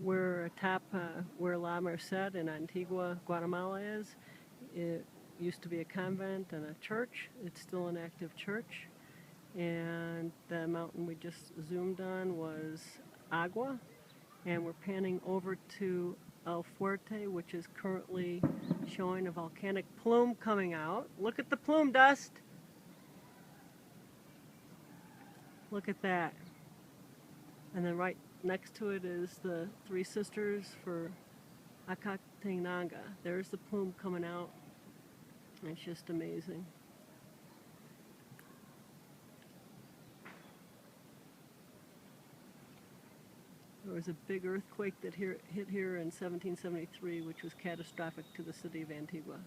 We're atop where La Merced in Antigua, Guatemala is. It used to be a convent and a church. It's still an active church. And the mountain we just zoomed on was Agua. And we're panning over to El Fuerte, which is currently showing a volcanic plume coming out. Look at the plume dust. Look at that. And then right next to it is the Three Sisters for Acatenanga. There's the plume coming out. It's just amazing. There was a big earthquake that hit here in 1773, which was catastrophic to the city of Antigua.